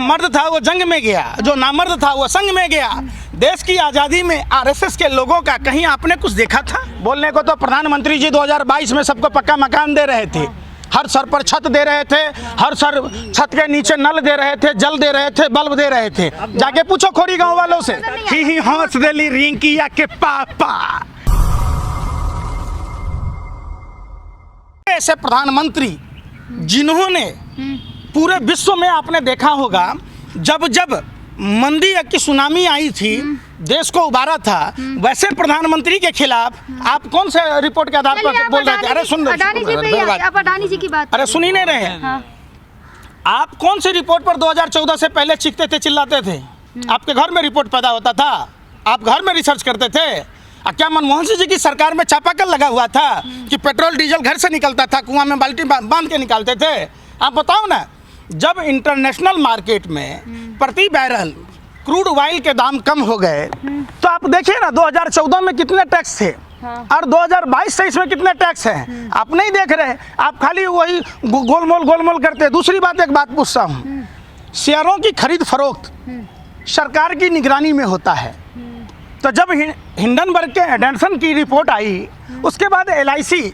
मर्द था वो जंग में गया, जो नामर्द था वो संग में गया। देश की आज़ादी में आरएसएस के लोगों का कहीं आपने कुछ देखा था? बोलने को तो प्रधानमंत्री जी 2022 में सबको पक्का मकान दे रहे थे, हर सर पर छत दे रहे थे, हर सर छत के नीचे नल दे रहे थे, जल दे रहे थे, बल्ब दे रहे थे। जाके पूछो खोरी गांव वालों से। ही हंस देली रिंकिया के पापा। ऐसे प्रधानमंत्री जिन्होंने पूरे विश्व में आपने देखा होगा, जब जब मंदी की सुनामी आई थी, देश को उबारा था, वैसे प्रधानमंत्री के खिलाफ आप कौन से रिपोर्ट के आधार पर बोल रहे थे? अरे सुन अडानी जी की बात, अरे सुन ही नहीं रहे। हाँ। आप कौन सी रिपोर्ट पर 2014 से पहले चीखते थे, चिल्लाते थे? आपके घर में रिपोर्ट पैदा होता था, आप घर में रिसर्च करते थे। क्या मनमोहन सिंह जी की सरकार में चापाकल लगा हुआ था कि पेट्रोल डीजल घर से निकलता था, कुआं में बाल्टी बांध के निकालते थे? आप बताओ ना, जब इंटरनेशनल मार्केट में प्रति बैरल क्रूड ऑयल के दाम कम हो गए, तो आप देखिए ना 2014 में कितने टैक्स थे और 2022-23 में कितने टैक्स हैं। आप नहीं देख रहे, आप खाली वही गोलमोल करते। दूसरी बात, एक बात पूछता हूँ, शेयरों की खरीद फरोख्त सरकार की निगरानी में होता है, तो जब हिंडनबर्ग के एडेंसन की रिपोर्ट आई, उसके बाद LIC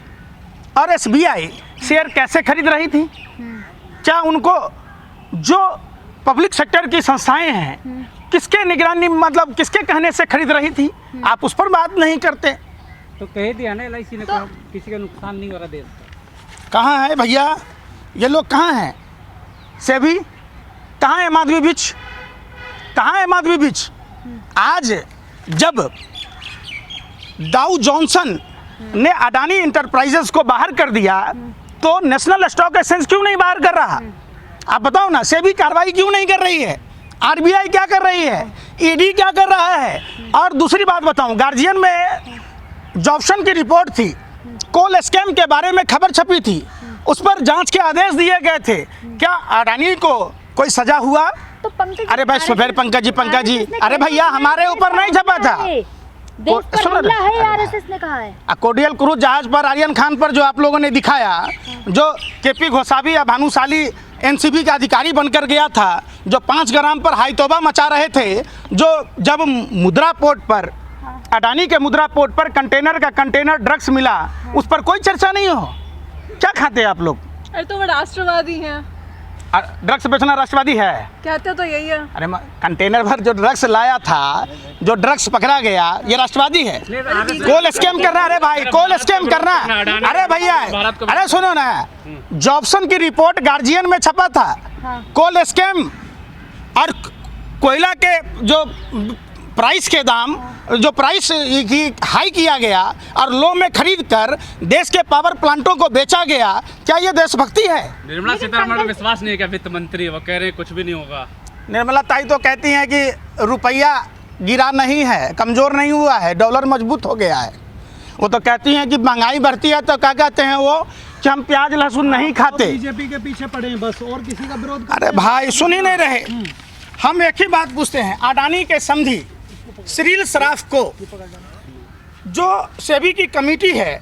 और SBI शेयर कैसे खरीद रही थी? क्या उनको जो पब्लिक सेक्टर की संस्थाएं हैं, किसके निगरानी, मतलब किसके कहने से खरीद रही थी? आप उस पर बात नहीं करते। तो कह दिया ना LIC ने, तो किसी का नुकसान नहीं हो रहा देश का। कहाँ है भैया ये लोग? कहाँ हैं सेबी? कहाँ है माधवी बिच? कहाँ है माधवी बिच? आज जब डाउ जॉनसन ने अडानी इंटरप्राइजेस को बाहर कर दिया, तो नेशनल स्टॉक एक्सचेंज क्यों नहीं बाहर कर रहा? आप बताओ ना, सेबी कार्रवाई क्यों नहीं कर रही है? RBI क्या कर रही है? ED क्या कर रहा है? और दूसरी बात बताऊं, गार्जियन में जॉब्सन की रिपोर्ट थी, कोल स्कैम के बारे में खबर छपी थी, उस पर जांच के आदेश दिए गए थे। क्या अडानी को कोई सजा हुआ? तो अरे भाई फिर पंकज जी, अरे भैया हमारे ऊपर नहीं छपा था। आरएसएस ने कहा है। कोडियल क्रूज जहाज पर आर्यन खान पर जो आप लोगों ने दिखाया, जो KP घोसावी या भानुशाली NCB का अधिकारी बनकर गया था, जो 5 ग्राम पर हाई तौबा मचा रहे थे, जो जब मुद्रा पोर्ट पर, अडानी के मुद्रा पोर्ट पर कंटेनर ड्रग्स मिला, उस पर कोई चर्चा नहीं हो। क्या खाते हैं आप लोग? अरे तो वो राष्ट्रवादी हैं। ड्रग्स बेचना राष्ट्रवादी है? कहते तो यही है। अरे कंटेनर भर जो ड्रग्स लाया था, जो ड्रग्स पकड़ा गया, ये राष्ट्रवादी है? कोल स्कैम करना, अरे भाई कोल स्कैम करना, अरे भैया, अरे सुनो ना, जॉब्सन की रिपोर्ट गार्जियन में छपा था। कोल स्कैम और कोयला के जो प्राइस के दाम, जो प्राइस की हाई किया गया और लो में खरीद कर देश के पावर प्लांटों को बेचा गया, क्या ये देशभक्ति है? निर्मला सीतारमण को विश्वास नहीं है क्या वित्त मंत्री? वो कह रहे हैं कुछ भी नहीं होगा। निर्मला ताई तो कहती हैं कि रुपया गिरा नहीं है, कमज़ोर नहीं हुआ है, डॉलर मजबूत हो गया है। वो तो कहती हैं कि महंगाई बढ़ती है तो क्या कहते हैं वो, कि हम प्याज लहसुन नहीं खाते। बीजेपी के पीछे पड़े हैं बस, और किसी का विरोध। अरे भाई सुन ही नहीं रहे। हम एक ही बात पूछते हैं, अडानी के समधी सिरिल सराफ को, जो सेबी की कमेटी है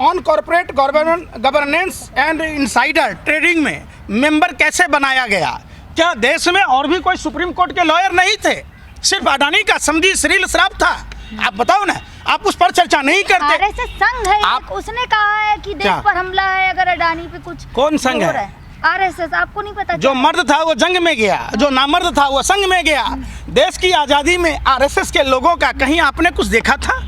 on corporate governance and insider trading में मेंबर कैसे बनाया गया? क्या देश में और भी कोई सुप्रीम कोर्ट के लॉयर नहीं थे? सिर्फ अडानी का समधी सिरिल सराफ था। आप बताओ ना, आप उस पर चर्चा नहीं करते। आरएसएस संघ है, आप उसने कहा है कि देश पर हमला है अगर अडानी पे कुछ। कौन संघ है? आरएसएस, आपको नहीं पता? जो मर्द था वो जंग में गया, जो नामर्द था वो संग में गया। देश की आज़ादी में आरएसएस के लोगों का कहीं आपने कुछ देखा था?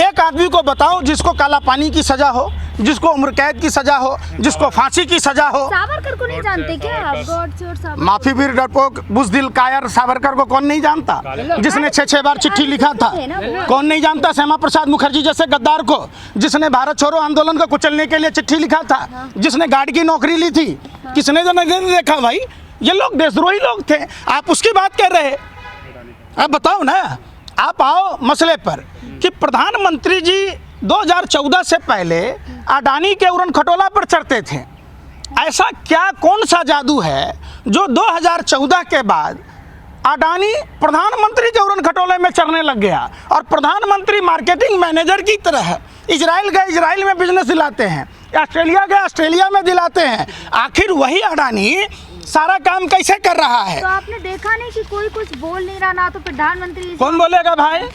एक आदमी को बताओ जिसको काला पानी की सजा हो, जिसको उम्र कैद की सजा हो, जिसको फांसी की सजा हो। सावरकर को नहीं जानते क्या आप? गॉडसे और सावरकर, माफी वीर डरपोक बुज़दिल कायर सावरकर को कौन नहीं जानता, जिसने 6 बार चिट्ठी लिखा था? कौन नहीं जानता श्यामा प्रसाद मुखर्जी जैसे गद्दार को, जिसने भारत छोड़ो आंदोलन को कुचलने के लिए चिट्ठी लिखा था, जिसने गार्ड की नौकरी ली थी? किसने तो नहीं देखा भाई? ये लोग देशद्रोही लोग थे, आप उसकी बात कर रहे। अब बताओ ना, आप आओ मसले पर कि प्रधानमंत्री जी 2014 से पहले अडानी के उड़न खटोला पर चढ़ते थे। ऐसा क्या कौन सा जादू है जो 2014 के बाद अडानी प्रधानमंत्री के उड़न खटोले में चढ़ने लग गया और प्रधानमंत्री मार्केटिंग मैनेजर की तरह इजराइल गए, इजराइल में बिजनेस दिलाते हैं, ऑस्ट्रेलिया गए, ऑस्ट्रेलिया में दिलाते हैं। आखिर वही अडानी सारा काम कैसे कर रहा है? तो आपने देखा नहीं कि कोई कुछ बोल नहीं रहा, ना तो प्रधानमंत्री, कौन बोलेगा भाई?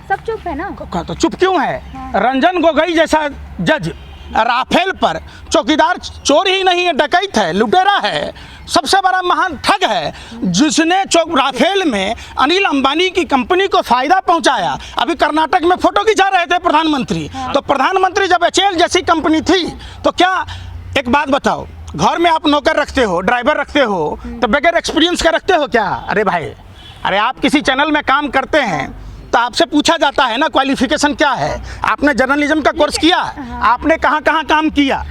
सब चुप है ना। तो चुप क्यों है? रंजन गोगोई जैसा जज राफेल पर, चौकीदार चोर ही नहीं है, डकैत है, लुटेरा है, सबसे बड़ा महान ठग है, जिसने राफेल में अनिल अंबानी की कंपनी को फायदा पहुंचाया। अभी कर्नाटक में फोटो खिंचा रहे थे प्रधानमंत्री, तो प्रधानमंत्री जब एचएएल जैसी कंपनी थी तो क्या, एक बात बताओ, घर में आप नौकर रखते हो, ड्राइवर रखते हो, तो बगैर एक्सपीरियंस का रखते हो क्या? अरे भाई, अरे आप किसी चैनल में काम करते हैं तो आपसे पूछा जाता है ना क्वालिफिकेशन क्या है, आपने जर्नलिज्म का कोर्स किया, आपने कहाँ कहाँ काम किया,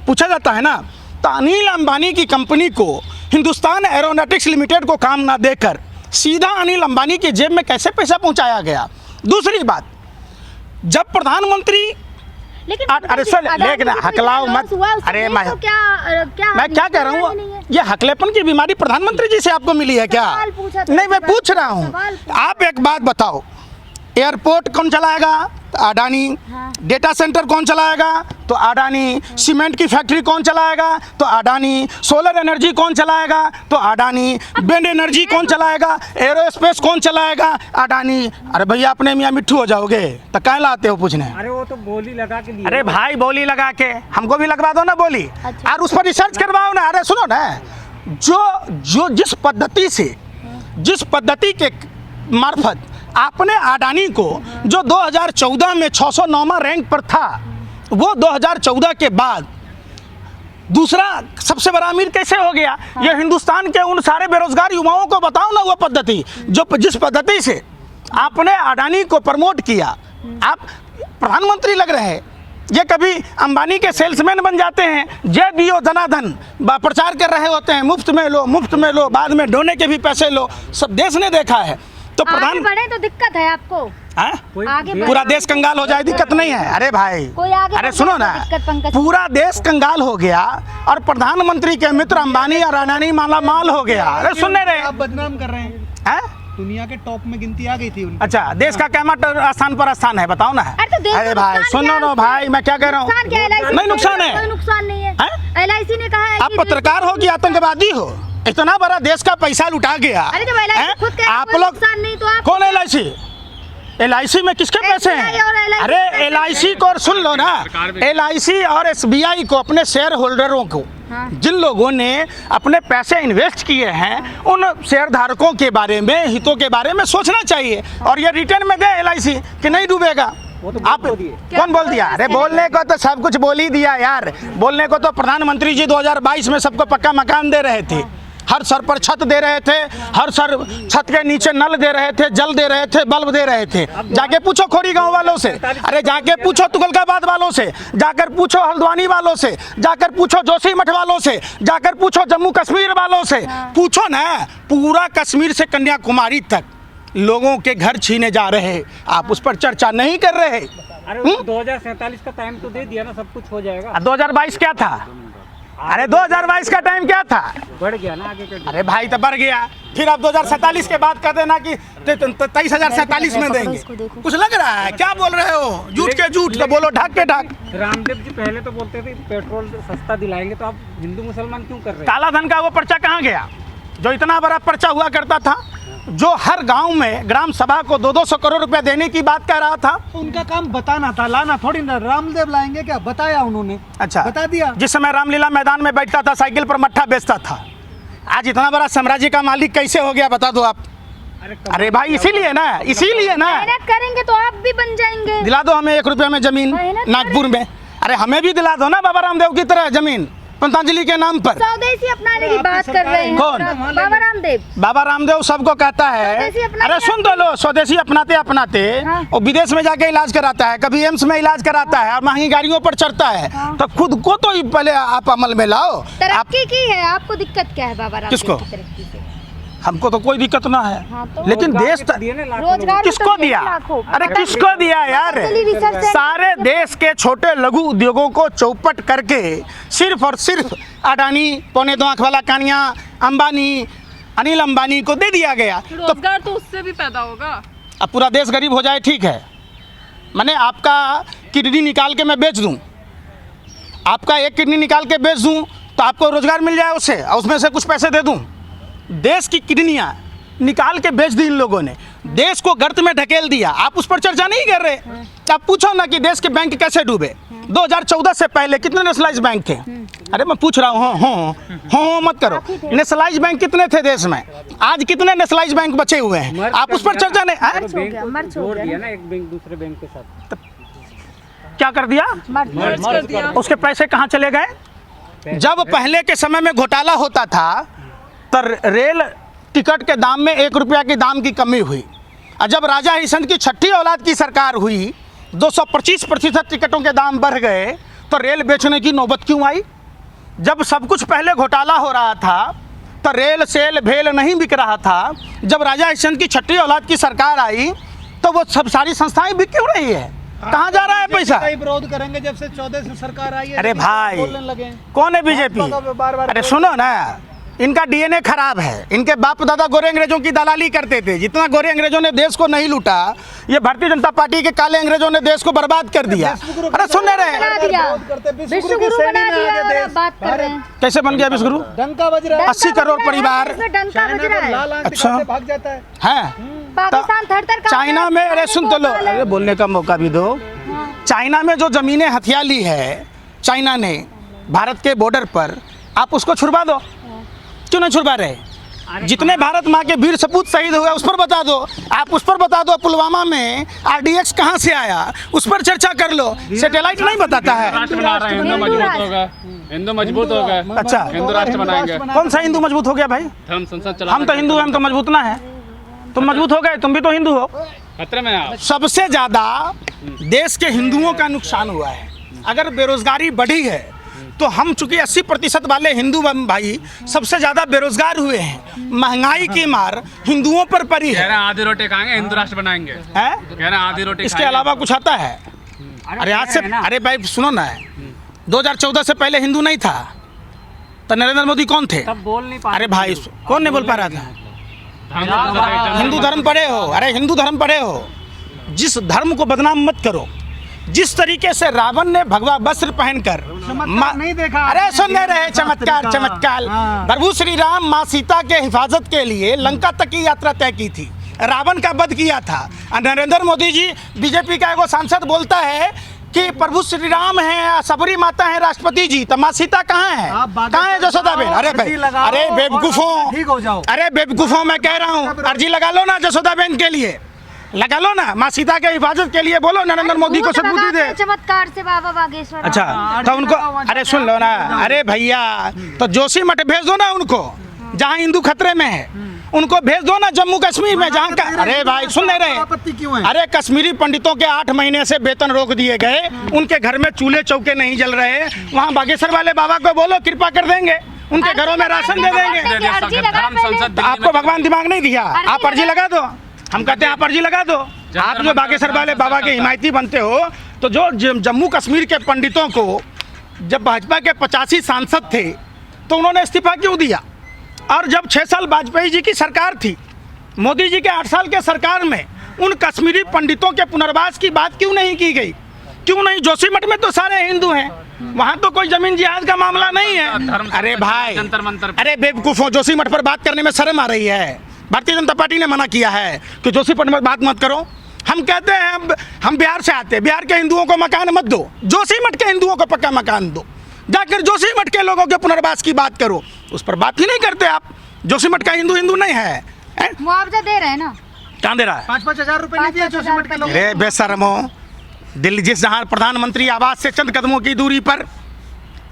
पूछा जाता है ना। तो अनिल अंबानी की कंपनी को हिंदुस्तान एरोनॉटिक्स लिमिटेड को काम ना देकर सीधा अनिल अंबानी की जेब में कैसे पैसा पहुंचाया गया? दूसरी बात, जब प्रधानमंत्री, लेकिन अरे सर लेकिन हकलाओ मत, अरे मैं क्या कह रहा हूँ, ये हकलेपन की बीमारी प्रधानमंत्री जी से आपको मिली है क्या? नहीं, मैं पूछ रहा हूँ, आप एक बात बताओ, एयरपोर्ट कौन चलाएगा? तो अडानी। डेटा सेंटर कौन चलाएगा? तो अडानी। सीमेंट की फैक्ट्री कौन चलाएगा? तो अडानी। सोलर एनर्जी कौन चलाएगा? तो अडानी। विंड एनर्जी कौन चलाएगा? एरोस्पेस कौन चलाएगा? अडानी। अरे भैया, अपने मियाँ मिट्ठू हो जाओगे तो क्या लाते हो पूछने? अरे वो तो बोली लगा के लिए। अरे भाई, बोली लगा के हमको भी लगवा दो ना बोली, और उस पर रिसर्च करवाओ ना। अरे सुनो ना, जो जिस पद्धति के मार्फत आपने अडानी को, जो 2014 में 609वां रैंक पर था, वो 2014 के बाद दूसरा सबसे बड़ा अमीर कैसे हो गया? ये हिंदुस्तान के उन सारे बेरोजगार युवाओं को बताओ ना वो पद्धति, जिस पद्धति से आपने अडानी को प्रमोट किया। आप प्रधानमंत्री लग रहे हैं, ये कभी अंबानी के सेल्समैन बन जाते हैं, जय दियो धनाधन प्रचार कर रहे होते हैं, मुफ्त में लो मुफ्त में लो, बाद में डोने के भी पैसे लो। सब देश ने देखा है। तो आगे बढ़े तो दिक्कत है आपको, आगे पूरा देश कंगाल हो जाए दिक्कत नहीं है। अरे भाई, अरे सुनो ना, पूरा देश कंगाल हो गया और प्रधानमंत्री के मित्र अंबानी और अडानी माला माल हो गया। अरे सुनने रहे, आप बदनाम कर रहे हैं। दुनिया के टॉप में गिनती आ गई थी उनकी। अच्छा, देश का क्या स्थान पर स्थान है बताओ ना? अरे भाई सुनो ना भाई, मैं क्या कह रहा हूँ, नहीं नुकसान है, कोई नुकसान नहीं है। LIC ने कहा है आप पत्रकार हो कि आतंकवादी हो? इतना बड़ा देश का पैसा लुटा गया। अरे जब LIC खुद कह आप लोग, नहीं तो आप कौन LIC में किसके पैसे हैं? अरे LIC को सुन लो ना, LIC और SBI को, अपने शेयर होल्डरों को, जिन लोगों ने अपने पैसे इन्वेस्ट किए हैं, उन शेयर धारकों के बारे में, हितों के बारे में सोचना चाहिए, और ये रिटर्न में दे LIC कि नहीं डूबेगा। आप कौन बोल दिया? अरे बोलने को तो सब कुछ बोल ही दिया यार। बोलने को तो प्रधानमंत्री जी 2022 में सबको पक्का मकान दे रहे थे, हर सर पर छत दे रहे थे, हर सर छत के नीचे नल दे रहे थे, जल दे रहे थे, बल्ब दे रहे थे। जाके पूछो खोरी गांव वालों से, अरे जाके पूछो तुगलकाबाद वालों से, जाकर पूछो हल्द्वानी वालों से, जाकर पूछो जोशीमठ वालों से, जाकर पूछो जम्मू कश्मीर वालों से, पूछो ना। पूरा कश्मीर से कन्याकुमारी तक लोगों के घर छीने जा रहे, आप उस पर चर्चा नहीं कर रहे। अरे 2047 का टाइम तो दे दिया ना, सब कुछ हो जाएगा। 2022 क्या था? अरे 2022 का टाइम क्या था? बढ़ गया ना आगे का। अरे भाई तो बढ़ गया, फिर अब 2047 के बाद कह देना कि 23,047 में देंगे। कुछ लग रहा है? क्या बोल रहे हो? झूठ के झूठ तो बोलो, ढक के ढक। रामदेव जी पहले तो बोलते थे पेट्रोल सस्ता दिलाएंगे, तो आप हिंदू मुसलमान क्यों कर रहे हैं? काला धन का वो पर्चा कहाँ गया जो इतना बड़ा पर्चा हुआ करता था, जो हर गांव में ग्राम सभा को 200 करोड़ रुपए देने की बात कह रहा था? उनका काम बताना था, लाना थोड़ी ना। रामदेव लाएंगे क्या? बताया उन्होंने। अच्छा, बता दिया। जिस समय रामलीला मैदान में बैठता था, साइकिल पर मट्ठा बेचता था, आज इतना बड़ा साम्राज्य का मालिक कैसे हो गया बता दो आप? अरे भाई इसीलिए ना, इसीलिए ना। मेहनत करेंगे तो आप भी बन जाएंगे। दिला दो हमें 1 रुपया में जमीन नागपुर में। अरे हमें भी दिला दो ना बाबा रामदेव की तरह जमीन, पतंजलि के नाम पर। स्वदेशी अपनाने की बात कर रहे हैं। कौन? बाबा रामदेव। बाबा रामदेव सबको कहता है, अरे सुन तो लो, स्वदेशी अपनाते अपनाते वो विदेश में जाके इलाज कराता है, कभी एम्स में इलाज कराता है, और महंगी गाड़ियों पर चढ़ता है। तो खुद को तो पहले आप अमल में लाओ। तरक्की की है, आपको दिक्कत क्या है बाबा रामदेव किसको? की तरक्की से? हमको तो कोई दिक्कत ना है, तो लेकिन देश रोजगार किसको दिया? अरे किसको दिया यार? सारे देश के छोटे लघु उद्योगों को चौपट करके सिर्फ और सिर्फ अडानी, पौने 2 आंख वाला कानिया, अंबानी, अनिल अंबानी को दे दिया गया। रोजगार तो उससे भी पैदा होगा। अब पूरा देश गरीब हो जाए, ठीक है, मैंने आपका किडनी निकाल के मैं बेच दूं, आपका एक किडनी निकाल के बेच दूं तो आपको रोजगार मिल जाए उससे, और उसमें से कुछ पैसे दे दूं। देश की किडनियां निकाल के बेच दी इन लोगों ने, देश को गर्त में ढकेल दिया। आप उस पर चर्चा नहीं कर रहे। आप पूछो ना कि देश के बैंक कैसे डूबे। 2014 से पहले कितने नेशनलाइज बैंक थे? अरे मैं पूछ रहा हूँ, हो मत करो। नेशनलाइज बैंक कितने थे देश में? आज कितने नेशनलाइज बैंक बचे हुए हैं? आप उस पर चर्चा नहीं। हाँ? जोड़ दिया ना एक बैंक दूसरे बैंक के साथ। क्या कर दिया? मर्ज कर दिया। उसके पैसे कहाँ चले गए? जब पहले के समय में घोटाला होता था तो रेल टिकट के दाम में 1 रुपया की दाम की कमी हुई, और जब राजा हरिश्चंद्र की छठी औलाद की सरकार हुई 225% टिकटों के दाम बढ़ गए, तो रेल बेचने की नौबत क्यों आई? जब सब कुछ पहले घोटाला हो रहा था तो रेल सेल भेल नहीं बिक रहा था। जब राजा हरिश्चंद्र की छठी औलाद की सरकार आई तो वो सब सारी संस्थाएं बिक क्यों रही है? कहाँ जा रहा है पैसा? विरोध करेंगे जब से 14 से सरकार आई है। अरे भाई, बोलने लगे। कौन है बीजेपी? बार-बार अरे सुनो ना, इनका डीएनए खराब है। इनके बाप दादा गोरे अंग्रेजों की दलाली करते थे। जितना गोरे अंग्रेजों ने देश को नहीं लूटा, ये भारतीय जनता पार्टी के काले अंग्रेजों ने देश को बर्बाद कर दिया। अरे सुन रहे विश्वगुरु बना दिया और अब बात कर रहे हैं। कैसे बन गया विश्वगुरु? डंका बज रहा है। 80 करोड़ परिवार। इसमें डंका बज रहा है। लाल आंख अच्छा। दिखाते भाग जाता है। हैं पाकिस्तान थर-थर चाइना में, अरे सुन तो लो, अरे बोलने का मौका भी दो। चाइना में जो जमीनें हथिया ली है चाइना ने भारत के बॉर्डर पर, आप उसको छुड़वा दो। क्यों नहीं छुड़वा रहे? जितने भारत माँ के वीर सपूत शहीद हुए उस पर बता दो। आप उस पर बता दो पुलवामा में RDX कहाँ से आया, उस पर चर्चा कर लो। सैटेलाइट नहीं बताता है। राष्ट्र बना रहे हैं, हिंदू मजबूत होगा, हिंदू मजबूत होगा। अच्छा, हिंदू राष्ट्र बनाएंगे। कौन सा हिंदू मजबूत हो गया भाई? धर्म संसद चला। हम तो हिंदू हैं, हम तो मजबूत ना है। तुम मजबूत हो गए, तुम भी तो हिंदू हो। खतरे में आप। सबसे ज़्यादा देश के हिंदुओं का नुकसान हुआ है। अगर बेरोजगारी बढ़ी है तो हम चूंकि 80% वाले हिंदू भाई सबसे ज़्यादा बेरोजगार हुए हैं। महंगाई की मार हिंदुओं पर पड़ी कह है। रहे हैं आधी रोटी खाएंगे, हिंदू राष्ट्र बनाएंगे। हैं? कह रहे हैं आधी रोटी इसके खाएंगे। अलावा कुछ आता है? अरे आज से, अरे भाई सुनो ना, 2014 से पहले हिंदू नहीं था तो नरेंद्र मोदी कौन थे? तब बोल नहीं पा अरे भाई कौन नहीं बोल पा रहा था? धर्म- हिंदू धर्म पढ़े हो? अरे हिंदू धर्म पढ़े हो? जिस धर्म को बदनाम मत करो। जिस तरीके से रावण ने भगवा वस्त्र पहनकर नहीं देखा। अरे सुन रहे चमत्कार चमत्कार। हाँ। प्रभु श्री राम माँ सीता के हिफाजत के लिए लंका तक की यात्रा तय की थी, रावण का वध किया था। और नरेंद्र मोदी जी, बीजेपी का एगो सांसद बोलता है कि प्रभु श्री राम है, सबरी माता है राष्ट्रपति जी, तो माँ सीता कहाँ है? कहाँ है जसोदाबेन? अरे भाई, अरे बेवकूफों, ठीक हो जाओ। अरे बेवकूफों, मैं कह रहा हूँ अर्जी लगा लो ना जसोदाबेन के लिए, लगा लो ना। माँ सीता के हिफाजत के लिए बोलो, नरेंद्र मोदी को सद्बुद्धि दे। चमत्कार से बाबा बागेश्वर। अच्छा, तो उनको, अरे सुन लो ना, अरे भैया तो जोशी मठ भेज दो ना उनको, जहाँ हिंदू खतरे में है उनको भेज दो ना जम्मू कश्मीर में, जहाँ का। अरे भाई सुन नहीं रहे? आपत्ति क्यों है? अरे कश्मीरी पंडितों के 8 महीने से वेतन रोक दिए गए, उनके घर में चूल्हे चौके नहीं जल रहे। वहाँ बागेश्वर वाले बाबा को बोलो कृपा कर देंगे, उनके घरों में राशन दे देंगे। धर्म संसद आपको भगवान दिमाग नहीं दिया? आप अर्जी लगा दो। हम कहते हैं आप अर्जी लगा दो। आप जो बागेश्वर वाले बाबा के हिमायती बनते हो, तो जो जम्मू कश्मीर के पंडितों को जब भाजपा के 85 सांसद थे तो उन्होंने इस्तीफा क्यों दिया? और जब 6 साल वाजपेयी जी की सरकार थी, मोदी जी के 8 साल के सरकार में उन कश्मीरी पंडितों के पुनर्वास की बात क्यों नहीं की गई? क्यों नहीं? जोशीमठ में तो सारे हिंदू हैं, वहाँ तो कोई जमीन जिहाद का मामला नहीं है। अरे भाई, जंतर मंतर। अरे बेवकूफों, जोशीमठ पर बात करने में शर्म आ रही है। भारतीय जनता पार्टी ने मना किया है कि जोशीमठ में बात मत करो। हम कहते हैं हम बिहार से आते हैं, बिहार के हिंदुओं को मकान मत दो, जोशीमठ के हिंदुओं को पक्का मकान दो। जाकर जोशीमठ के लोगों के पुनर्वास की बात करो, उस पर बात ही नहीं करते आप। जोशीमठ का हिंदू हिंदू नहीं है। मुआवजा दे रहे हैं ना? कहाँ दे रहा है? 5-5 हजार रुपए नहीं दिए जोशीमठ के लोग। अरे बेशर्मो, दिल्ली जिस जहाँ प्रधानमंत्री आवास से चंद कदमों की दूरी पर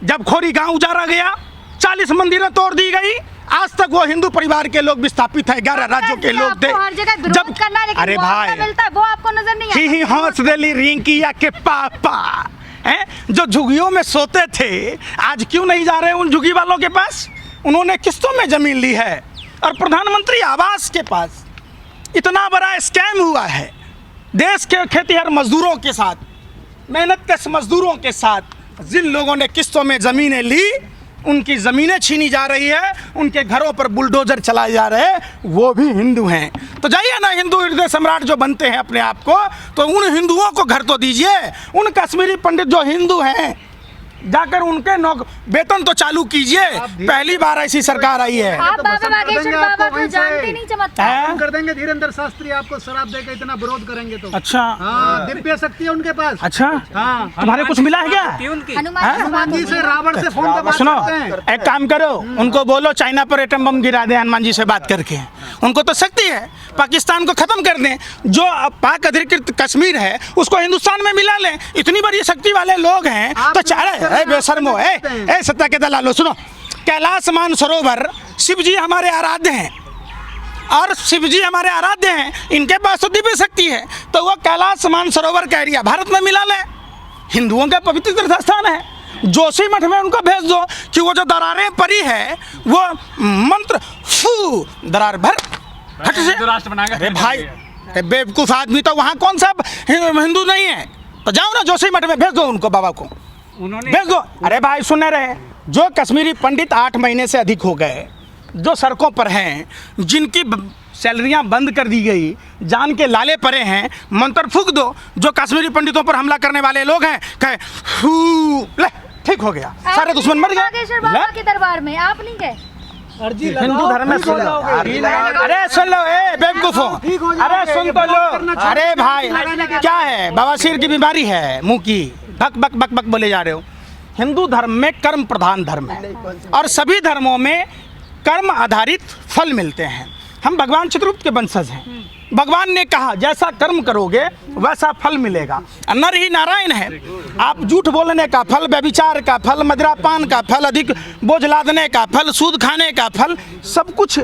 जब खोरी गांव उजाड़ा गया, 40 मंदिरें तोड़ दी गई, आज तक वो हिंदू परिवार के लोग विस्थापित है, 11 राज्यों के लोग थे। हर जगह विरोध करना, लेकिन अरे मुआवजा भाई, मिलता है वो आपको नजर नहीं आता। ही हंस देली रिंकिया के पापा हैं, जो झुग्गियों में सोते थे, आज क्यों नहीं जा रहे उन झुग्गी वालों के पास? उन्होंने किस्तों में जमीन ली है। और प्रधानमंत्री आवास के पास इतना बड़ा स्कैम हुआ है देश के खेतिहर मजदूरों के साथ, मेहनतकश मजदूरों के साथ। जिन लोगों ने किस्तों में ज़मीनें ली, उनकी ज़मीनें छीनी जा रही है, उनके घरों पर बुलडोजर चलाए जा रहे हैं, वो भी हिंदू हैं। तो जाइए ना, हिंदू हृदय सम्राट जो बनते हैं अपने आप को, तो उन हिंदुओं को घर तो दीजिए। उन कश्मीरी पंडित जो हिंदू हैं, जाकर उनके वेतन तो चालू कीजिए। पहली बार ऐसी सरकार आई है। आप बाबा पसंद बागेश्वर करेंगे बाबा आपको को वहीं से। जानते नहीं चमत्कार। हम कर देंगे धीरेन्द्र शास्त्री आपको शराब देकर इतना विरोध करेंगे तो। अच्छा हाँ, दिव्य शक्ति है उनके पास। अच्छा, हाँ, तुम्हारे कुछ मिला है क्या? उनकी हनुमान जी से रावण से फोन पे बात सुनो, करते हैं। एक काम करो, उनको बोलो चाइना पर एटम बम गिरा दे हनुमान जी से बात करके। उनको तो शक्ति है, पाकिस्तान को खत्म कर दें। जो पाक अधिकृत कश्मीर है उसको हिंदुस्तान में मिला लें। इतनी बड़ी शक्ति वाले लोग हैं तो चाहे बेशर्मो सत्ता के दलालो, सुनो, कैलाश मानसरोवर शिव जी हमारे आराध्य हैं और शिव जी हमारे आराध्य हैं, इनके पास तो दिव्य शक्ति है, तो वो कैलाश मानसरोवर का एरिया भारत में मिला लें। हिंदुओं का पवित्र तीर्थ स्थान है, जोशी मठ में उनको भेज दो कि वो जो दरारें पड़ी है वो मंत्र फू दरार भर हट से। हिंदू राष्ट्र बनाएंगे। अरे भाई, बेवकूफ़ आदमी, तो वहाँ कौन सा हिंदू नहीं है? तो जाओ ना जोशी मठ में भेज दो उनको, बाबा को उन्होंने भेज दो। अरे भाई सुने रहे, जो कश्मीरी पंडित 8 महीने से अधिक हो गए, जो सड़कों पर हैं, जिनकी सैलरियां बंद कर दी गई, जान के लाले पड़े हैं, मंत्र फूक दो। जो कश्मीरी पंडितों पर हमला करने वाले लोग हैं, कहे फू, ले ठीक हो गया, सारे दुश्मन मर बागेश्वर बाबा गए। के दरबार में आप नहीं गए? हिंदू धर्म में सुन लो, अरे सुन लो, बेवकूफो, अरे सुन तो लो। अरे भाई क्या है, बवासीर की बीमारी है मुंह की, बक बक बक बक बोले जा रहे हो। हिंदू धर्म में कर्म प्रधान धर्म है और सभी धर्मों में कर्म आधारित फल मिलते हैं। हम भगवान चित्रगुप्त के वंशज हैं। भगवान ने कहा जैसा कर्म करोगे वैसा फल मिलेगा। नर ही नारायण है। आप झूठ बोलने का फल, व्यभिचार का फल, मदिरापान का फल, अधिक बोझ लादने का फल, सूद खाने का फल, सब कुछ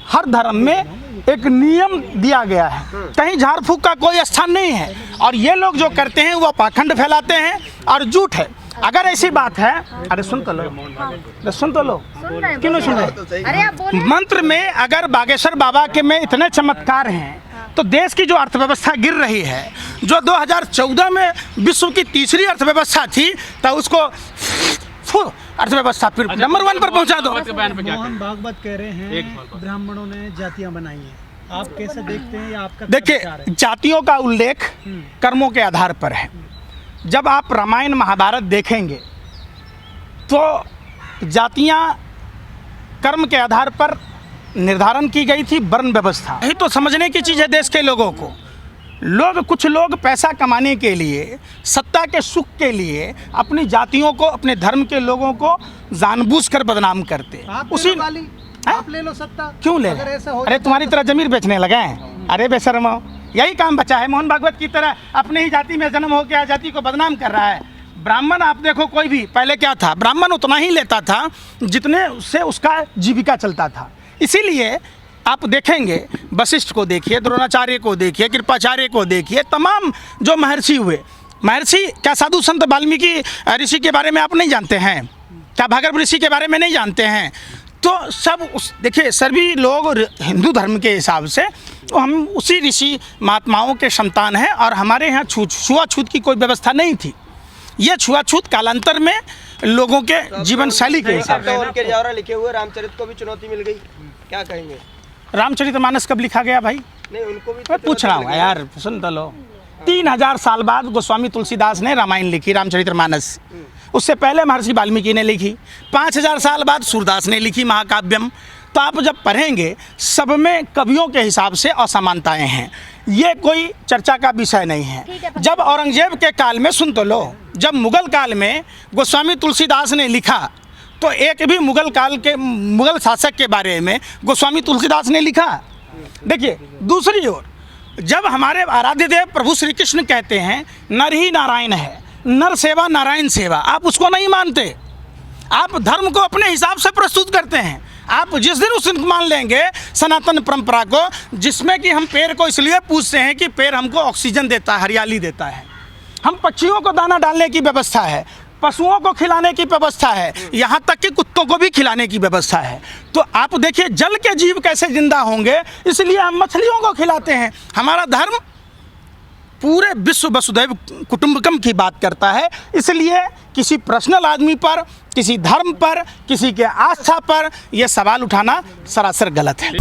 हर धर्म में एक नियम दिया गया है। कहीं झाड़ फूक का कोई स्थान नहीं है। और ये लोग जो करते हैं वो पाखंड फैलाते हैं और झूठ है। अगर ऐसी बात है, अरे सुन तो लो, सुन तो लो, क्यों नहीं सुन रहे? अरे आप बोले। मंत्र में अगर बागेश्वर बाबा के में इतने चमत्कार हैं तो देश की जो अर्थव्यवस्था गिर रही है, जो 2014 में विश्व की तीसरी अर्थव्यवस्था थी, तो उसको अर्थव्यवस्था फिर नंबर 1 पर पहुंचा दो। मोहन भागवत कह रहे हैं ब्राह्मणों ने जातियां बनाई हैं, आप कैसे देखते हैं? आपका देखिए, जातियों का उल्लेख कर्मों के आधार पर है। जब आप रामायण महाभारत देखेंगे तो जातियां कर्म के आधार पर निर्धारण की गई थी, वर्ण व्यवस्था। यही तो समझने की चीज़ है देश के लोगों को। कुछ लोग पैसा कमाने के लिए, सत्ता के सुख के लिए अपनी जातियों को, अपने धर्म के लोगों को जानबूझकर बदनाम करते। उसी आप ले लो सत्ता, क्यों ले? अगर ऐसा हो अरे तुम्हारी तरह जमीर बेचने लगे हैं? अरे बेशर्मो, यही काम बचा है। मोहन भागवत की तरह अपने ही जाति में जन्म हो के जाति को बदनाम कर रहा है। ब्राह्मण आप देखो, कोई भी पहले क्या था, ब्राह्मण उतना ही लेता था जितने से उसका जीविका चलता था। इसीलिए आप देखेंगे, वशिष्ठ को देखिए, द्रोणाचार्य को देखिए, कृपाचार्य को देखिए, तमाम जो महर्षि हुए, महर्षि क्या साधु संत वाल्मीकि ऋषि के बारे में आप नहीं जानते हैं? क्या भागवत ऋषि के बारे में नहीं जानते हैं? तो सब देखिए, सभी लोग हिंदू धर्म के हिसाब से तो हम उसी ऋषि महात्माओं के संतान हैं। और हमारे यहाँ छुआछूत की कोई व्यवस्था नहीं थी। ये छुआछूत कालांतर में लोगों के जीवन शैली के हिसाब से। उनके जावरा लिखे हुए रामचरित को भी चुनौती मिल गई, क्या कहेंगे? रामचरितमानस कब लिखा गया भाई? नहीं, उनको भी मैं पूछ रहा हूँ यार, सुन तो लो। 3000 साल बाद गोस्वामी तुलसीदास ने रामायण लिखी, रामचरितमानस। उससे पहले महर्षि वाल्मीकि ने लिखी। 5000 साल बाद सूरदास ने लिखी महाकाव्यम। तो आप जब पढ़ेंगे, सब में कवियों के हिसाब से असमानताएं हैं। ये कोई चर्चा का विषय नहीं है। जब औरंगजेब के काल में, सुन तो लो, जब मुगल काल में गोस्वामी तुलसीदास ने लिखा, तो एक भी मुगल शासक के बारे में गोस्वामी तुलसीदास ने लिखा। देखिए, दूसरी ओर जब हमारे आराध्य देव प्रभु श्री कृष्ण कहते हैं नर ही नारायण है, नर सेवा नारायण सेवा, आप उसको नहीं मानते। आप धर्म को अपने हिसाब से प्रस्तुत करते हैं। आप जिस दिन उस दिन मान लेंगे सनातन परंपरा को, जिसमें कि हम पेड़ को इसलिए पूछते हैं कि पेड़ हमको ऑक्सीजन देता है, हरियाली देता है। हम पक्षियों को दाना डालने की व्यवस्था है, पशुओं को खिलाने की व्यवस्था है, यहाँ तक कि कुत्तों को भी खिलाने की व्यवस्था है। तो आप देखिए, जल के जीव कैसे जिंदा होंगे, इसलिए हम मछलियों को खिलाते हैं। हमारा धर्म पूरे विश्व वसुधैव कुटुंबकम की बात करता है। इसलिए किसी पर्सनल आदमी पर, किसी धर्म पर, किसी के आस्था पर यह सवाल उठाना सरासर गलत है।